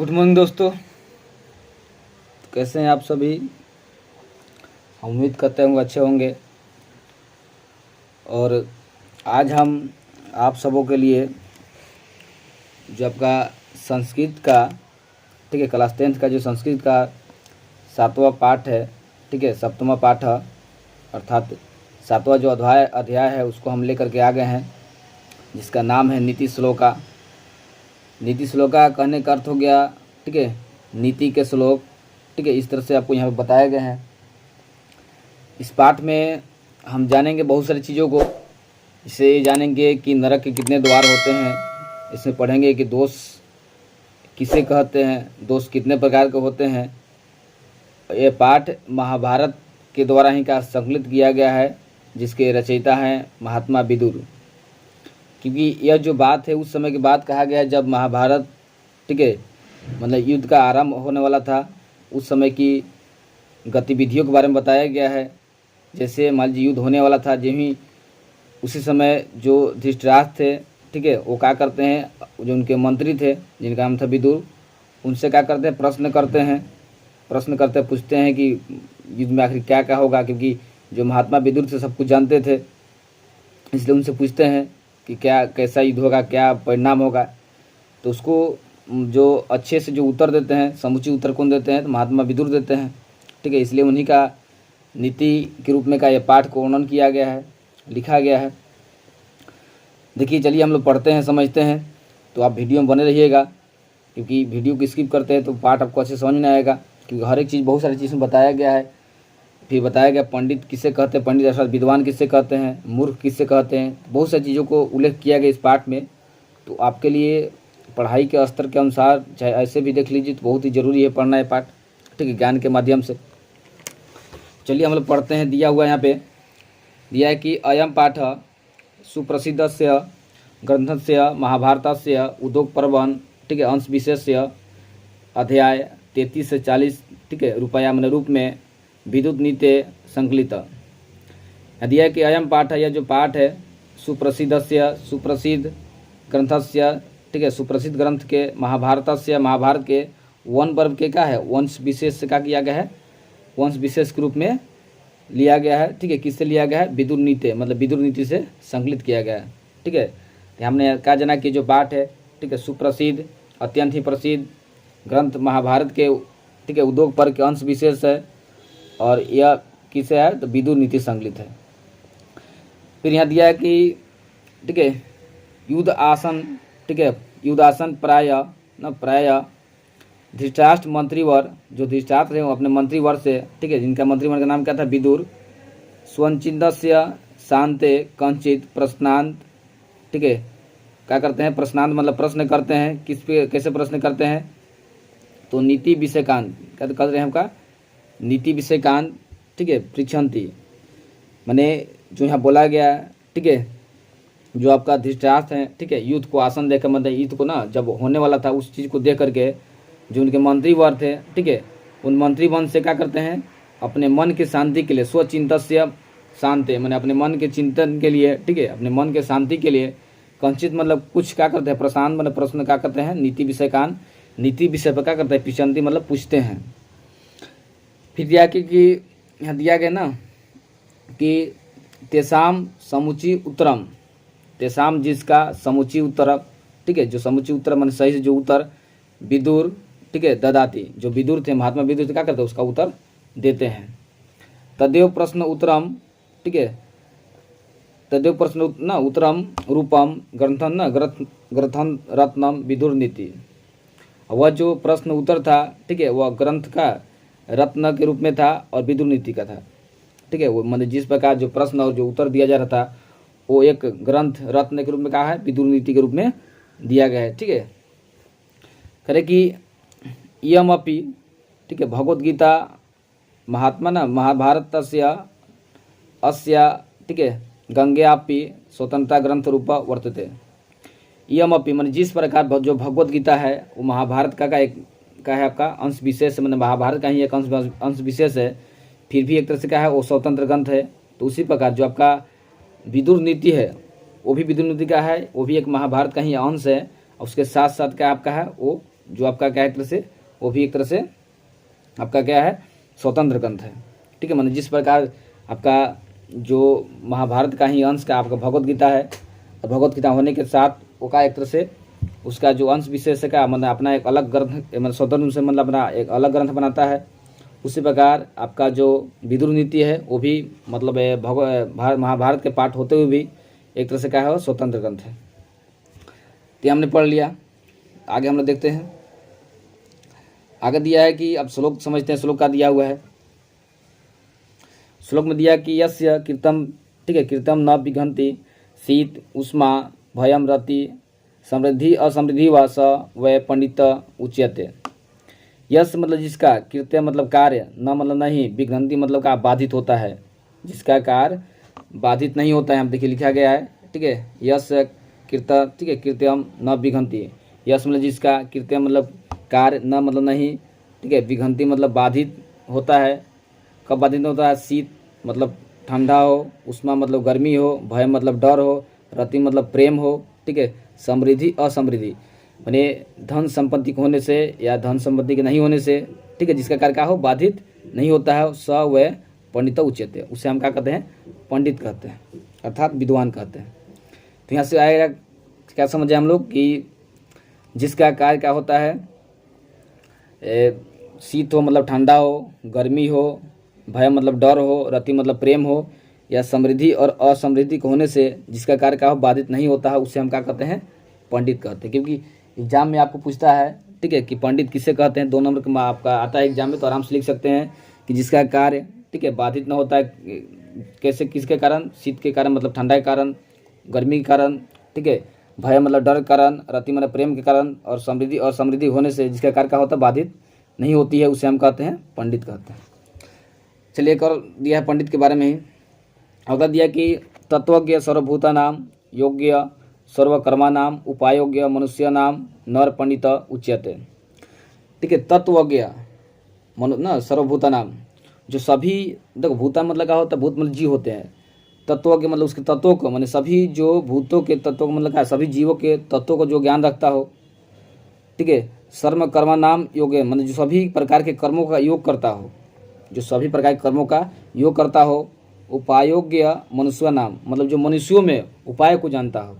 Good morning दोस्तों। कैसे हैं आप सभी? हम उम्मीद करते होंगे अच्छे होंगे। और आज हम आप सबों के लिए जो आपका संस्कृत का ठीक है क्लास 10th का जो संस्कृत का 7वां पाठ है, ठीक है 7वां पाठ है, अर्थात 7वां जो अध्याय है उसको हम लेकर के आ गए हैं, जिसका नाम है नीति श्लोका। नीति श्लोका कहने का अर्थ हो गया ठीक है नीति के श्लोक। ठीक है, इस तरह से आपको यहाँ पे बताए गए हैं। इस पाठ में हम जानेंगे बहुत सारी चीज़ों को। इसे जानेंगे कि नरक के कितने द्वार होते हैं, इसमें पढ़ेंगे कि दोष किसे कहते हैं, दोष कितने प्रकार के होते हैं। ये पाठ महाभारत के द्वारा ही का संकलित किया गया है, जिसके रचयिता हैं महात्मा विदुर। क्योंकि यह जो बात है उस समय की बात कहा गया है जब महाभारत ठीक है मतलब युद्ध का आरंभ होने वाला था। उस समय की गतिविधियों के बारे में बताया गया है। जैसे मान लीजिए युद्ध होने वाला था, जो ही उसी समय जो धृतराष्ट्र थे ठीक है वो क्या करते हैं, जो उनके मंत्री थे जिनका नाम था विदुर, उनसे क्या करते हैं प्रश्न करते पूछते हैं कि युद्ध में आखिर क्या क्या होगा। क्योंकि जो महात्मा विदुर थे सब कुछ जानते थे, इसलिए उनसे पूछते हैं कि क्या कैसा युद्ध होगा, क्या परिणाम होगा। तो उसको जो अच्छे से जो उत्तर देते हैं, समुचित उत्तर कौन देते हैं, तो महात्मा विदुर देते हैं। ठीक है, इसलिए उन्हीं का नीति के रूप में का यह पाठ को वर्णन किया गया है, लिखा गया है। देखिए चलिए हम लोग पढ़ते हैं, समझते हैं। तो आप वीडियो में बने रहिएगा, क्योंकि वीडियो को स्किप करते हैं तो पाठ आपको अच्छे समझ में आएगा। क्योंकि हर एक चीज़ बहुत सारी चीज़ में बताया गया है। फिर बताया गया पंडित किससे कहते हैं, पंडित अर्थात विद्वान किससे कहते हैं, मूर्ख किससे कहते हैं। बहुत सारी चीज़ों को उल्लेख किया गया इस पाठ में। तो आपके लिए पढ़ाई के स्तर के अनुसार चाहे ऐसे भी देख लीजिए तो बहुत ही ज़रूरी है पढ़ना है पाठ, ठीक है, ज्ञान के माध्यम से। चलिए हम लोग पढ़ते हैं। दिया हुआ यहाँ पे दिया है कि अयम पाठ सुप्रसिद्धस्य ग्रंथस्य महाभारतस्य उद्योग पर्वन ठीक है अंश विशेष्य अध्याय 33 से 40 ठीक है रुपया मन रूप में विद्युत नीते संकलित। दिया है कि अयम पाठ है, यह जो पाठ है सुप्रसिद्धस्य सुप्रसिद्ध ग्रंथस्य ठीक है सुप्रसिद्ध ग्रंथ के महाभारतस्य महाभारत के वन वर्ग के क्या है वंश विशेष से क्या किया गया है, वंश विशेष के रूप में लिया गया है। ठीक है, किससे लिया गया है, विदुर नीति मतलब विदुर नीति से संकलित किया गया है। ठीक है, तो हमने कहा जाना कि जो पाठ है ठीक है सुप्रसिद्ध अत्यंत ही प्रसिद्ध ग्रंथ महाभारत के ठीक है उद्योग पर्व के अंश विशेष है, और यह किसे है तो विदुर नीति संकलित है। फिर यहाँ दिया है कि ठीक है युद्ध आसन ठीक है युद्ध आसन प्राय धृतराष्ट्र मंत्रीवर, जो धृतराष्ट्र है वो अपने मंत्रीवर से ठीक है जिनका मंत्रीवर का नाम क्या था विदुर, स्वचिंतस्य शांते कंचित प्रश्नांत ठीक है क्या करते हैं, प्रश्नांत मतलब प्रश्न करते हैं। किस पे कैसे प्रश्न करते हैं, तो नीति विषयकांत क्या तो कर रहे हैं हमका नीति विषयकांत ठीक है पृछन्ति, माने जो यहाँ बोला गया ठीक है जो आपका धृतराष्ट्र है ठीक है युद्ध को आसन देकर मतलब युद्ध को ना जब होने वाला था उस चीज़ को देख करके जो उनके मंत्रीवर थे ठीक है उन मंत्रीवन से क्या करते हैं, अपने मन की शांति के लिए स्वचिंतस्य शांति मैंने अपने मन के चिंतन के लिए ठीक है अपने मन के शांति के लिए कंचित मतलब कुछ क्या करते हैं, प्रशांत मतलब प्रश्न क्या करते हैं, नीति विषयकान नीति विषय पर क्या करते हैं, पिछंती मतलब पूछते हैं। फिर दिया कि यहाँ दिया गया ना कि तेसाम समुची उत्तरम, तेसाम जिसका समुची उत्तर ठीक है जो समुची उत्तर मन सही से जो उत्तर विदुर ठीक है ददाती, जो विदुर थे महात्मा विदुर थे क्या करते हैं उसका उत्तर देते हैं। तदेव प्रश्न उत्तरम ठीक है तदेव प्रश्न न उत्तरम रूपम ग्रंथन न ग्रंथन रत्नम विदुर नीति, वह जो प्रश्न उत्तर था ठीक है वह ग्रंथ का रत्न के रूप में था और विदुर नीति का था। ठीक है, वो मतलब जिस प्रकार जो प्रश्न और जो उत्तर दिया जा रहा था वो एक ग्रंथ रत्न के रूप में कहा है, विदुर नीति के रूप में दिया गया है। ठीक है, करे कि इयमपि ठीक है भगवद गीता महात्मा न महाभारत अस्या ठीक है गंगेपि स्वतंत्रता ग्रंथ रूप वर्तते। इयमपि मन जिस प्रकार जो भगवद गीता है वो महाभारत का एक का है आपका अंश विशेष मतलब महाभारत का ही एक अंश विशेष है, फिर भी एक तरह से क्या है वो स्वतंत्र ग्रंथ है। तो उसी प्रकार जो आपका विदुर नीति है वो भी विदुर नीति का है, वो भी एक महाभारत का ही अंश है। और उसके साथ साथ क्या आपका है वो जो आपका क्या है एक तरह से, वो भी एक तरह से आपका क्या है, स्वतंत्र ग्रंथ है। ठीक है, मतलब जिस प्रकार आपका जो महाभारत का ही अंश का आपका भगवत गीता है, और भगवत गीता होने के साथ वो का एक तरह से उसका जो अंश विशेष का मतलब अपना एक अलग ग्रंथ, मतलब स्वतंत्र रूप से मतलब अपना एक अलग ग्रंथ बनाता है। उसी प्रकार आपका जो विदुर नीति है वो भी मतलब महाभारत के पाठ होते हुए भी एक तरह से क्या है, वो स्वतंत्र ग्रंथ है। तो ये हमने पढ़ लिया। आगे हम लोग देखते हैं, आगे दिया है कि अब श्लोक समझते हैं। श्लोक का दिया हुआ है, श्लोक में दिया कि यस्य कीर्तम, ठीक है, कीर्तम न विघंति शीत उष्मा भयम रति समृद्धि असमृद्धि व स वै पंडित उच्यते। यश मतलब जिसका, कृत्य मतलब कार्य, न मतलब नहीं, विघ्नति मतलब का बाधित होता है, जिसका कार्य बाधित नहीं होता है। हम देखिए लिखा गया है, ठीक है, यश कृत, ठीक है, कृत्यम न विघंति। यश मतलब जिसका, कृत्य मतलब कार्य, न मतलब नहीं, ठीक है, विघंति मतलब बाधित होता है। कब बाधित होता है? शीत मतलब ठंडा हो, उष्मा मतलब गर्मी हो, भय मतलब डर हो, रति मतलब प्रेम हो, ठीक है, समृद्धि असमृद्धि माने धन संपत्ति के होने से या धन संपत्ति के नहीं होने से, ठीक है, जिसका कार्य क्या हो, बाधित नहीं होता है, स व पंडित उच्यते, उसे हम क्या कहते हैं, पंडित कहते हैं, अर्थात विद्वान कहते हैं। तो यहाँ से आएगा क्या समझे हम लोग कि जिसका कार्य क्या होता है, शीत हो मतलब ठंडा हो, गर्मी हो, भय मतलब डर हो, रति मतलब प्रेम हो, या समृद्धि और असमृद्धि के होने से जिसका कार्य क्या हो, बाधित नहीं होता है, उससे हम क्या कहते हैं, पंडित कहते हैं। क्योंकि एग्जाम में आपको पूछता है, ठीक है, कि पंडित किसे कहते हैं, 2 नंबर का आपका आता है एग्जाम में, तो आराम से लिख सकते हैं कि जिसका कार्य, ठीक है, बाधित न होता है, कैसे, किसके कारण, शीत के कारण मतलब ठंडा के कारण, गर्मी के कारण, ठीक है, भय मतलब डर के कारण, रति मतलब प्रेम के कारण, और समृद्धि और समृद्धि होने से जिसका कार्य क्या होता है, बाधित नहीं होती है, उसे हम कहते हैं पंडित कहते हैं। चलिए एक और दिया है पंडित के बारे में ही। अगला दिया कि तत्वज्ञ सर्वभूता नाम योग्य सर्वकर्मा नाम उपायोग्य मनुष्य नाम नर पंडित उच्यते। ठीक है, तत्वज्ञ ना सर्वभूता नाम, जो सभी, देखो भूता मतलब क्या होता है, भूत मतलब जीव होते हैं, तत्वज्ञ मतलब उसके तत्वों को, माने सभी जो भूतों के तत्वों को मतलब क्या, सभी जीवों के तत्वों को जो ज्ञान रखता हो, ठीक है, सर्व कर्मा नाम योग्य मतलब जो सभी प्रकार के कर्मों का योग करता हो, जो सभी प्रकार के कर्मों का योग करता हो, उपायोग्य मनुष्य नाम मतलब जो मनुष्यों में उपाय को जानता हो,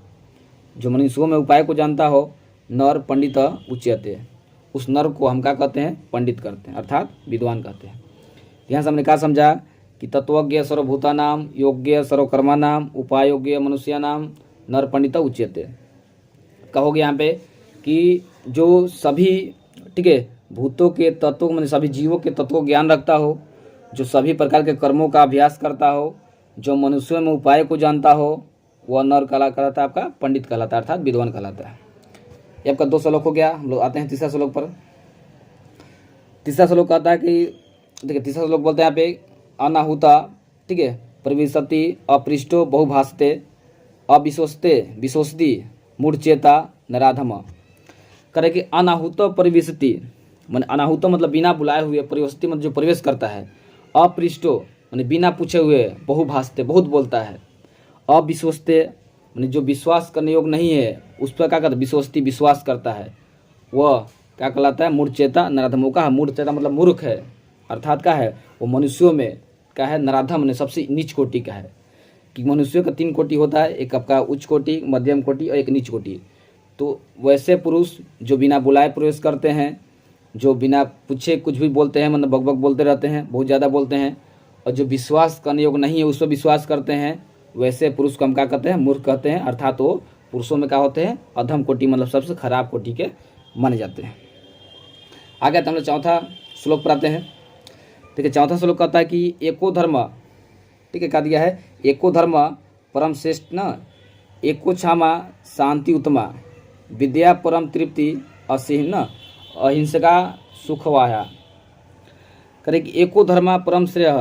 जो मनुष्यों में उपाय को जानता हो, नर पंडित उच्यते, उस नर को हम क्या कहते हैं, पंडित करते हैं, अर्थात विद्वान कहते हैं। यहाँ से हमने क्या समझा कि तत्वज्ञ सर्वभूता नाम योग्य सर्वकर्मा नाम उपायोग्य मनुष्य नाम नर पंडित उच्यते। कहोगे यहाँ पे कि जो सभी, ठीक है, भूतों के तत्वों में सभी जीवों के तत्वों ज्ञान रखता हो, जो सभी प्रकार के कर्मों का अभ्यास करता हो, जो मनुष्यों में उपाय को जानता हो, वह नर कहलाता है, आपका पंडित कहलाता है, अर्थात विद्वान कहलाता है। ये आपका 2 श्लोक हो गया। हम लोग आते हैं तीसरा श्लोक पर। तीसरा श्लोक कहता है कि, देखिए तीसरा श्लोक बोलते हैं यहाँ पे, अनाहुता, ठीक है, प्रविशति अपृष्टो बहुभाषते अविश्वस्ते विश्वसति मूढ़चेता नराधम। करे कि अनाहुत परिविशति मान अनाहुत मतलब बिना बुलाए हुए, परिवस्ति मतलब जो प्रवेश करता है, अपृष्टो माने बिना पूछे हुए, बहुभाषते बहुत बोलता है, अविश्वस्ते माने जो विश्वास करने योग्य नहीं है, उस पर क्या कहता है, विश्वस्ति विश्वास करता है, वह क्या कहलाता है, मूढ़चेता नराधमों का। मूढ़चेता मतलब मूर्ख है, अर्थात क्या है, वो मनुष्यों में क्या है, नराधम ने सबसे नीच कोटि का है। कि मनुष्यों का 3 कोटि होता है, एक आपका उच्च कोटि, मध्यम कोटि और एक नीच कोटि। तो वैसे पुरुष जो बिना बुलाए प्रवेश करते हैं, जो बिना पूछे कुछ भी बोलते हैं, मतलब बकबक बोलते रहते हैं, बहुत ज़्यादा बोलते हैं, और जो विश्वास करने योग्य नहीं है उस पर विश्वास करते हैं, वैसे पुरुष को हम क्या कहते हैं, मूर्ख कहते हैं, अर्थात वो पुरुषों में क्या होते हैं, अधम कोटि मतलब सबसे खराब कोटि के माने जाते हैं। आगे तो हम लोग चौथा श्लोक पर आते हैं। ठीक है, चौथा श्लोक कहता है कि एको धर्म, ठीक है, कहा दिया है, एको धर्म परम श्रेष्ठ न, एको क्षमा शांति उत्तमा, विद्या परम तृप्ति असिह न, अहिंसका सुखवाया। करे कि एको धर्म परम श्रेय,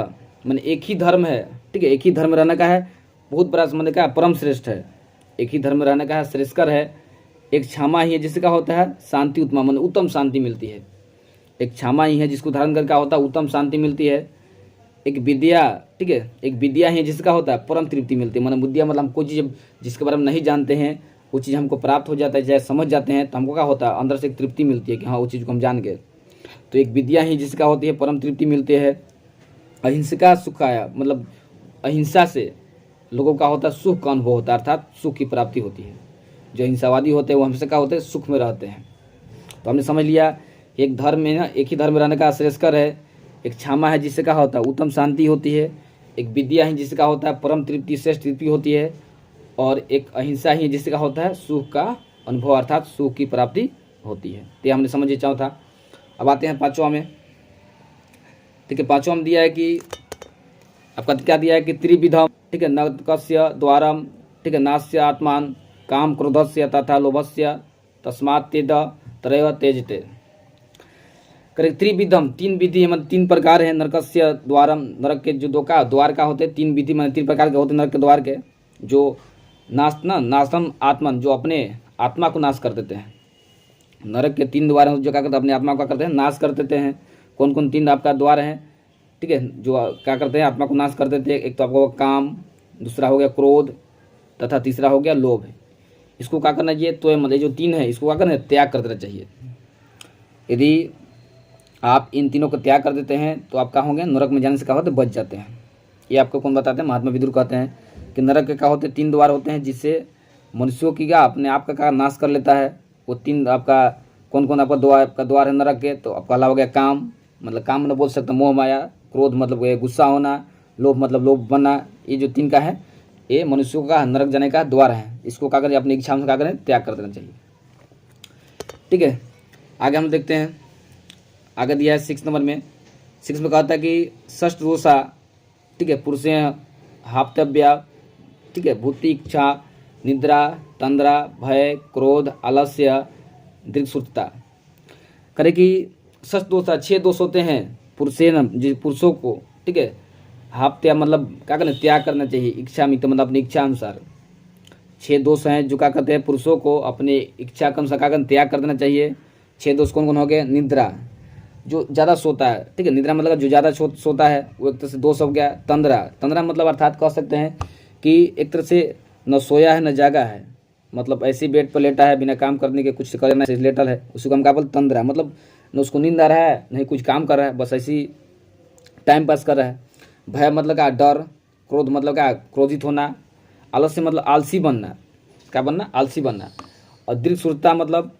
मैंने एक ही धर्म है, ठीक है, एक ही धर्म रहने का है, बहुत बड़ा संबंध का परम श्रेष्ठ है, एक ही धर्म रहने का है, श्रेष्ठकर है। एक क्षमा ही है जिसका होता है शांति उत्तमा, मैंने उत्तम शांति मिलती है। एक क्षमा ही है जिसको धारण करके होता है उत्तम शांति मिलती है। एक विद्या, ठीक है, एक विद्या ही है जिसका होता है परम तृप्ति मिलती है। मैंने विद्या मतलब हम कोई चीज़ जिसके बारे में नहीं जानते हैं, वो चीज़ हमको प्राप्त हो जाता है, चाहे समझ जाते हैं, तो हमको क्या होता है, अंदर से एक तृप्ति मिलती है कि हाँ वो चीज़ को हम जान गए। तो एक विद्या ही जिसका होती है परम तृप्ति मिलती है। अहिंसा सुखाया, मतलब अहिंसा से लोगों का होता है सुख का अनुभव होता है, अर्थात सुख की प्राप्ति होती है। जो अहिंसावादी होते हैं वो हमेशा क्या होते हैं, सुख में रहते हैं। तो हमने समझ लिया एक धर्म में ना, एक ही धर्म में रहने का श्रेष्ठकर है। एक क्षमा है जिससे क्या होता है उत्तम शांति होती है। एक विद्या ही जिसका होता है परम तृप्ति श्रेष्ठ तृप्ति होती है। और एक अहिंसा ही जिसका होता है सुख का अनुभव, अर्थात सुख की प्राप्ति होती है। तो हमने समझिए चौथा। अब आते हैं पाँचवा में। ठीक है, पाँचवा में दिया है कि आपका क्या दिया है कि त्रिविधम, ठीक है, नरकस्य द्वारम, ठीक है, नास्य आत्मान काम क्रोधस्य तथा लोभस्य तस्मात् तेज त्रय तेजते। करेक्ट, त्रिविधम तीन विधि मतलब तीन प्रकार है। नरकस्य द्वारम, नरक के जो द्वार का होते हैं तीन विधि मतलब तीन प्रकार के होते हैं नरक के द्वार के। जो नाशम आत्मन, जो अपने आत्मा को नाश कर देते हैं। नरक के तीन द्वार हैं जो क्या करते हैं, अपने आत्मा को करते हैं नाश कर देते हैं। कौन कौन तीन आपका द्वार हैं, ठीक है, जो क्या करते हैं आत्मा को नाश कर देते हैं। एक तो आपका काम, दूसरा हो गया क्रोध, तथा तीसरा हो गया लोभ। इसको क्या करना चाहिए, तो मतलब जो तीन है इसको क्या करना है, त्याग कर देना चाहिए। यदि आप इन तीनों को त्याग कर देते हैं तो आप क्या होंगे, नरक में जाने से क्या होते बच जाते हैं। ये आपको कौन बताते हैं, महात्मा विदुर कहते हैं कि नरक के क्या होते हैं, तीन द्वार होते हैं जिससे मनुष्यों की क्या अपने आप का नाश कर लेता है। वो तीन आपका कौन कौन आपका द्वार है नरक के, तो पहला हो गया काम, मतलब काम में बोल सकते हैं मोह माया। क्रोध मतलब गुस्सा होना। लोभ मतलब लोभ बनना। ये जो तीन का है ये मनुष्यों का नरक जाने का द्वार है। इसको क्या करें, अपनी इच्छा से क्या करें, त्याग कर देना चाहिए। ठीक है, आगे हम देखते हैं। आगे दिया है 6 नंबर में। 6 में कहता है कि षष्ठ दोषा, ठीक है, पुरुषे हाप्तव्या, ठीक है, भूति इच्छा निद्रा तंद्रा भय क्रोध आलस्य दृक्सुरता। करे कि षष्ठ दोषा 6 दोष होते हैं पुरुषों को, ठीक है, हाप्त्या मतलब क्या करना, त्याग करना चाहिए। इच्छा मित मतलब अपनी इच्छा अनुसार 6 दोष हैं जो क्या करते हैं पुरुषों को अपने इच्छा के अनुसार क्या करना, त्याग कर देना चाहिए। 6 दोष कौन कौन हो गए, निद्रा, जो ज़्यादा सोता है, ठीक है, निद्रा मतलब जो ज़्यादा सोता है वो एक तरह से दोष हो गया। तंद्रा मतलब अर्थात कह सकते हैं कि एक तरह से न सोया है न जागा है, मतलब ऐसे बेड पर लेटा है बिना काम करने के, कुछ करना से लेटल है, उसको हम क्या बोलते तंद्रा, मतलब न उसको नींद आ रहा है नहीं कुछ काम कर रहा है, बस ऐसी टाइम पास कर रहा है। भय मतलब क्या, डर। क्रोध मतलब क्या, क्रोधित होना। आलस्य मतलब आलसी बनना, क्या बनना, आलसी बनना। और दृक्सुरता मतलब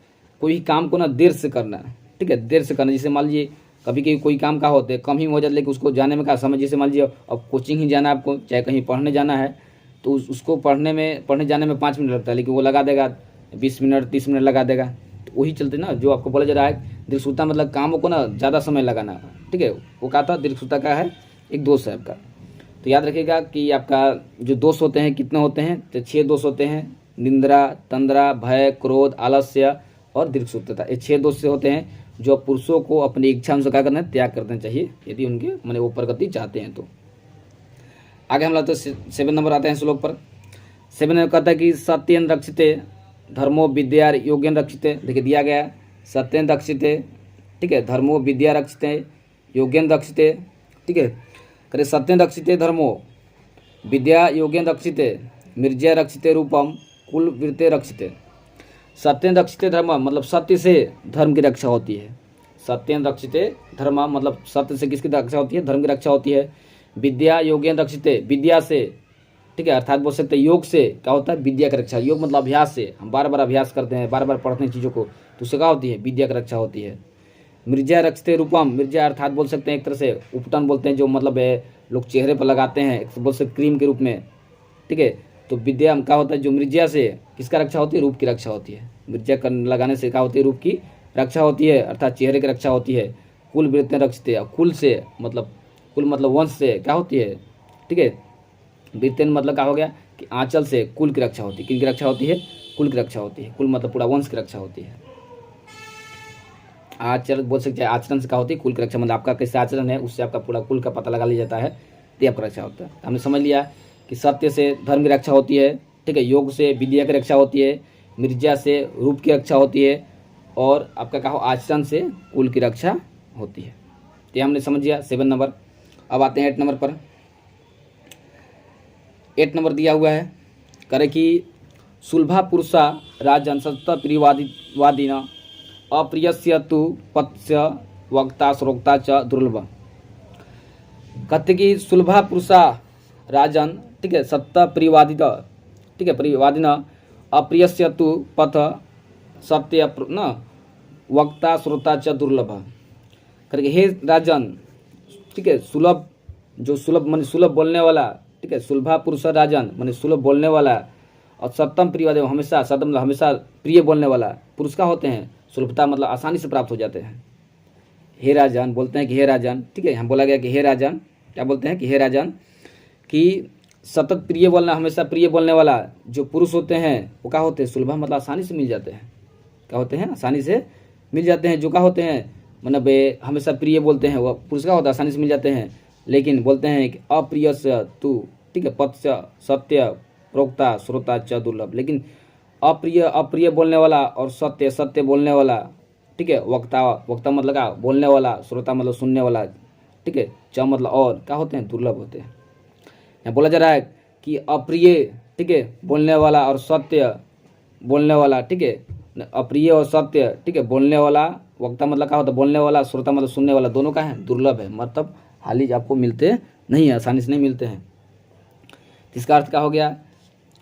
कोई काम को ना देर से करना, ठीक है, देर से करना। जैसे मान लीजिए कभी कोई काम का होते कम ही हो जाता लेकिन उसको जाने में क्या समय, जैसे मान लीजिए अब कोचिंग ही जाना है आपको, चाहे कहीं पढ़ने जाना है तो उसको पढ़ने जाने में 5 मिनट लगता है, लेकिन वो लगा देगा 20 मिनट 30 मिनट लगा देगा। तो वही चलते ना जो आपको बोला जा रहा है दृक्सुरता मतलब कामों को ना ज़्यादा समय लगाना, ठीक है, वो कहा था दृक्सुरता का है एक दोष है आपका। तो याद रखिएगा कि आपका जो दोष होते हैं कितने होते हैं, तो 6 दोष होते हैं। निंद्रा तंद्रा भय क्रोध आलस्य और दृक्सुरता, ये 6 दोष से होते हैं जो पुरुषों को अपनी इच्छा अनुसार क्या करना है, त्याग कर देना चाहिए यदि उनके माने वो प्रगति चाहते हैं तो। आगे हम लोग तो 7 नंबर आते हैं श्लोक पर। 7 नंबर कहता है कि सत्येन रक्षिते धर्मो विद्या योग्यन रक्षिते। देखिए दिया गया है सत्येन रक्षिते, ठीक है, धर्मो विद्या रक्षिते योग्यन रक्षिते, ठीक है, करे सत्येन रक्षिते धर्मो विद्या योग्यन रक्षिते मिर्जय रक्षिते रूपम कुल वृत्ते रक्षिते। सत्येन रक्षिते धर्म मतलब सत्य से धर्म की रक्षा होती है। सत्येन रक्षिते धर्म मतलब सत्य से किसकी रक्षा होती है, धर्म की रक्षा होती है। विद्या योग्यन रक्षिते, विद्या से, ठीक है, अर्थात बोल सकते हैं योग से क्या होता है, विद्या की रक्षा। योग मतलब अभ्यास से, हम बार बार अभ्यास करते हैं, बार बार पढ़ते हैं चीज़ों को, तो उससे क्या होती है, विद्या की रक्षा होती है। मिर्जा रक्षते रूपम, मिर्जा अर्थात बोल सकते हैं एक तरह से उपटन बोलते हैं, जो मतलब है लोग चेहरे पर लगाते हैं, एक बोल सकते क्रीम के रूप में, ठीक है। तो विद्या क्या होता है, जो मिर्जा से किसका रक्षा होती है, रूप की रक्षा होती है। मिर्जा लगाने से क्या होती है, रूप की रक्षा होती है, अर्थात चेहरे की रक्षा होती है। कुल वृत्तें रक्षते, कुल से मतलब कुल मतलब वंश से क्या होती है, ठीक है। वृत्तेन मतलब क्या हो गया कि आंचल से कुल की रक्षा होती है। किन की रक्षा होती है, कुल की रक्षा होती है। कुल मतलब पूरा वंश की रक्षा होती है। आचरण बोल सकते हैं, आचरण से क्या होती है, कुल की रक्षा, मतलब आपका कैसे आचरण है उससे आपका पूरा कुल का पता लगा लिया जाता है, ये आपका रक्षा होता है। हमने समझ लिया कि सत्य से धर्म की रक्षा होती है, ठीक है, योग से विद्या की रक्षा होती है, मिर्जा से रूप की रक्षा होती है, और आपका कहा आचरण से कुल की रक्षा होती है। तो हमने समझ लिया 7 नंबर। अब आते हैं 8 नंबर पर। 8 नंबर दिया हुआ है, करे कि सुलभा पुरुषा राजन सत्ता प्रियवादिन अप्रियस्य तु पत्स्य वक्ता श्रोक्ता च दुर्लभ। कहते कि सुलभा पुरुषा राजन, ठीक है, सत्ता प्रियवादित, ठीक है, प्रियवादिन अप्रियस्य तु पथ सत्य न वक्ता श्रोता च दुर्लभ। करके हे राजन, ठीक है, सुलभ, जो सुलभ माने सुलभ बोलने वाला, ठीक है, सुलभा पुरुष राजन माने सुलभ बोलने वाला, और सत्यम प्रियवादी हमेशा, सत्य मतलब हमेशा प्रिय बोलने वाला पुरुष का होते हैं, सुलभता मतलब आसानी से प्राप्त हो जाते हैं। हे राजन बोलते हैं कि हे राजन, ठीक है, हम बोला गया कि हे राजन, क्या बोलते हैं कि हे राजन, कि सतत प्रिय बोलना, हमेशा प्रिय बोलने वाला जो पुरुष होते हैं वो क्या होते हैं, सुलभा मतलब आसानी से मिल जाते हैं, क्या होते हैं, आसानी से मिल जाते हैं। जो क्या होते हैं मतलब हमेशा प्रिय बोलते हैं वो पुरुष का होता है, आसानी से मिल जाते हैं। लेकिन बोलते हैं कि अप्रिय से तू, ठीक है, पथ से सत्य प्रोक्ता श्रोता च दुर्लभ। लेकिन अप्रिय बोलने वाला और सत्य बोलने वाला, ठीक है, वक्ता मतलब क्या, बोलने वाला, श्रोता मतलब सुनने वाला, ठीक है, च मतलब और, क्या होते हैं, दुर्लभ होते हैं। यहाँ बोला जा रहा है कि अप्रिय, ठीक है, बोलने वाला और सत्य बोलने वाला, ठीक है, अप्रिय और सत्य, ठीक है, बोलने वाला, वक्ता मतलब क्या होता है, बोलने वाला, श्रोता मतलब सुनने वाला, दोनों का है दुर्लभ है, मतलब हाल ही आपको मिलते नहीं है, आसानी से नहीं मिलते हैं। इसका अर्थ क्या हो गया,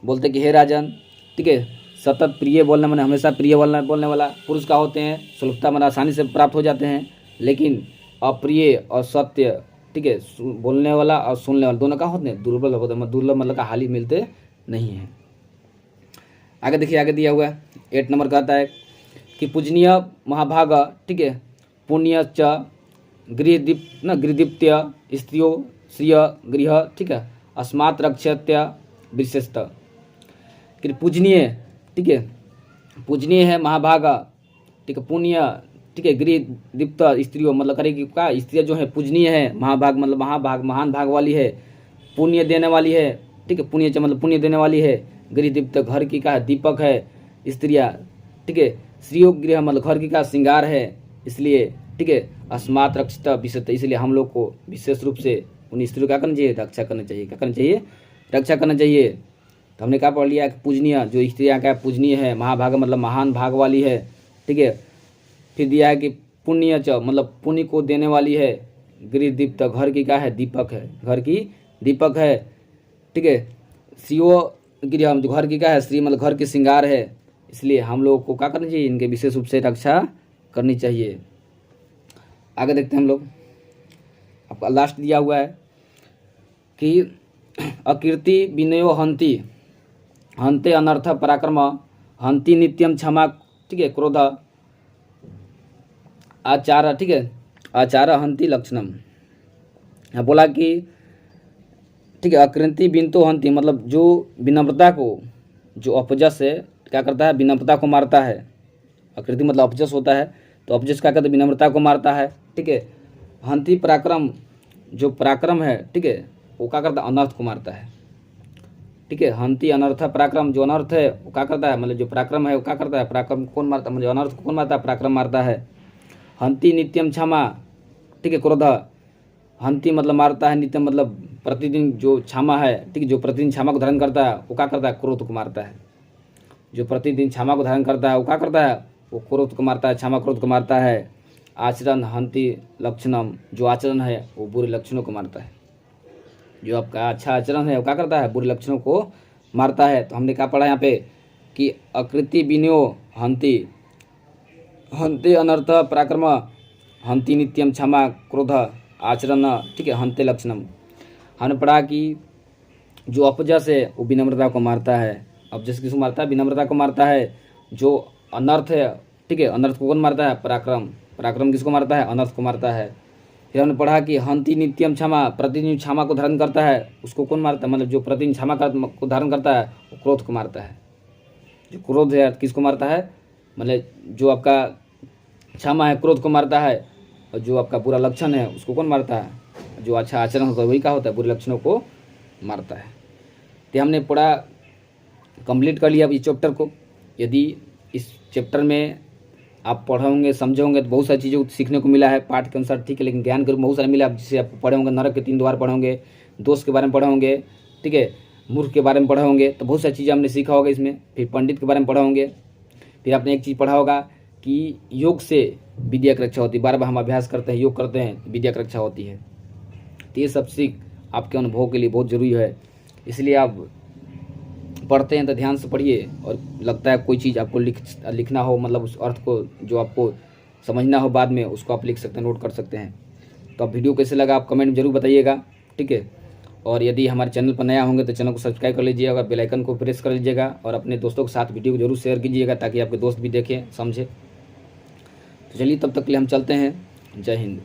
बोलते कि हे राजन, ठीक है, सतत प्रिय बोलना मैंने हमेशा प्रिय बोलने वाला पुरुष का होते हैं, सुलभता मैंने आसानी से प्राप्त हो जाते हैं। लेकिन अप्रिय और सत्य, ठीक है, बोलने वाला और सुनने वाला दोनों का होते हैं दुर्बल होते हैं, दुर्लभ मतलब का हाल ही मिलते नहीं हैं। आगे देखिए, आगे दिया हुआ है 8 नंबर कहता है कि पूजनीय महाभाग, ठीक है, पुण्य च गृहदीप्त्य स्त्रियो श्रिय गृह, ठीक है, अस्मात् रक्षत्य विशेषत। कि पूजनीय, ठीक है, पूजनीय है महाभाग, ठीक है, पुण्य, ठीक है, गृहदीप्त स्त्रियों मतलब करेगी क्या, स्त्रियाँ जो है पूजनीय है, महाभाग मतलब महान भाग वाली है, पुण्य देने वाली है, ठीक है, पुण्य मतलब पुण्य देने वाली है, गृहदीप्त घर की का दीपक है स्त्रियाँ, ठीक है, श्रियो गृह मतलब घर की का श्रृंगार है, इसलिए, ठीक है, अस्मात् रक्षित विशेषत, इसलिए हम लोग को विशेष रूप से उन स्त्रियों क्या करना चाहिए, रक्षा करना चाहिए, क्या करना चाहिए, रक्षा करना चाहिए। तो हमने क्या पढ़ लिया कि पूजनीय, जो स्त्रियाँ क्या पूजनीय है, महाभाग मतलब महान भाग वाली है, ठीक है। फिर दिया है कि पुण्य च मतलब पुण्य को देने वाली है, गृहदीप्त घर की क्या है, दीपक है, घर की दीपक है, ठीक है, श्रियो गृह जो घर की क्या है, श्री मतलब घर की श्रृंगार है, इसलिए हम लोग को क्या करना चाहिए, इनके विशेष रूप से रक्षा करनी चाहिए। आगे देखते हैं हम लोग, आपका लास्ट दिया हुआ है कि अकीर्ति विनयो हंति हंते अनर्थ पराक्रम हंति नित्यम क्षमा, ठीक है, क्रोध आचार, ठीक है, आचार हंति लक्षणम। यहाँ बोला कि, ठीक है, अकृति बिंतो हंति मतलब जो विनम्रता को, जो अपजस है क्या करता है, विनम्रता को मारता है। अकृति मतलब अपजस होता है, तो अपजस क्या करता है, विनम्रता को मारता है, ठीक है। हंति पराक्रम, जो पराक्रम है, ठीक है, वो क्या करता है, अनर्थ को मारता है, ठीक है। हंति अनर्थ पराक्रम, जो अनर्थ है वो क्या करता है, मतलब जो पराक्रम है वो क्या करता है, पराक्रम कौन मारता है, मतलब अनर्थ को कौन मारता है, पराक्रम मारता है। हंति नित्यम क्षमा, ठीक है, क्रोध, हंति मतलब मारता है, नित्यम मतलब प्रतिदिन जो क्षमा है, ठीक है, जो प्रतिदिन क्षमा को धारण करता है वो क्या करता है, क्रोध को मारता है। जो प्रतिदिन क्षमा को धारण करता है वो क्या करता है, वो क्रोध को मारता है, क्षमा क्रोध को मारता है। आचरण हंति लक्षणम, जो आचरण है वो बुरे लक्षणों को मारता है। जो आपका अच्छा आचरण है वो क्या करता है, बुरे लक्षणों को मारता है। तो हमने क्या पढ़ा यहाँ पे कि अकृति विनयो हंति हंते अनर्थ पराक्रम हंति नित्यम क्षमा क्रोध आचरण, ठीक है, हंते लक्षणम। हमने पढ़ा कि जो अपजस है वो विनम्रता को मारता है। अपजस किसको मारता है, विनम्रता को मारता है। जो अनर्थ है, ठीक है, अनर्थ को कौन मारता है, पराक्रम, पराक्रम किसको मारता है, अनर्थ को मारता है। फिर हमने पढ़ा कि हंति नित्यम क्षमा, प्रतिदिन क्षमा को धारण करता है, उसको कौन मारता है, मतलब जो प्रतिदिन क्षमा को धारण करता है वो क्रोध को मारता है। जो क्रोध है किसको मारता है, मतलब जो आपका क्षमा है क्रोध को मारता है, और जो आपका बुरा लक्षण है उसको कौन मारता है, जो अच्छा आचरण होता है वही क्या होता है, बुरे लक्षणों को मारता है। तो हमने पूरा कंप्लीट कर लिया अब इस चैप्टर को। यदि इस चैप्टर में आप पढ़ोगे समझोगे तो बहुत सारी चीज़ों को सीखने को मिला है पाठ के अनुसार, ठीक है, लेकिन ज्ञान के रूप में बहुत सारा मिला। जिससे आप पढ़े होंगे, नरक के 3 द्वार पढ़े होंगे, दोष के बारे में पढ़े होंगे, ठीक है, मूर्ख के बारे में पढ़े होंगे, तो बहुत सारी चीज़ें हमने सीखा होगा इसमें। फिर पंडित के बारे में पढ़ा होंगे। फिर आपने एक चीज़ पढ़ा होगा कि योग से विद्या की रक्षा होती है। बार बार हम अभ्यास करते हैं, योग करते हैं, विद्या की रक्षा होती है। तो ये सब सीख आपके अनुभव के लिए बहुत ज़रूरी है। इसलिए आप पढ़ते हैं तो ध्यान से पढ़िए, और लगता है कोई चीज़ आपको लिखना हो, मतलब उस अर्थ को जो आपको समझना हो बाद में, उसको आप लिख सकते हैं, नोट कर सकते हैं। तो आप वीडियो कैसे लगा आप कमेंट में जरूर बताइएगा, ठीक है। और यदि हमारे चैनल पर नया होंगे तो चैनल को सब्सक्राइब कर लीजिएगा, बेल आइकन को प्रेस कर लीजिएगा, और अपने दोस्तों के साथ वीडियो को जरूर शेयर कीजिएगा ताकि आपके दोस्त भी देखें, समझे। तो चलिए, तब तक के लिए हम चलते हैं। जय हिंद।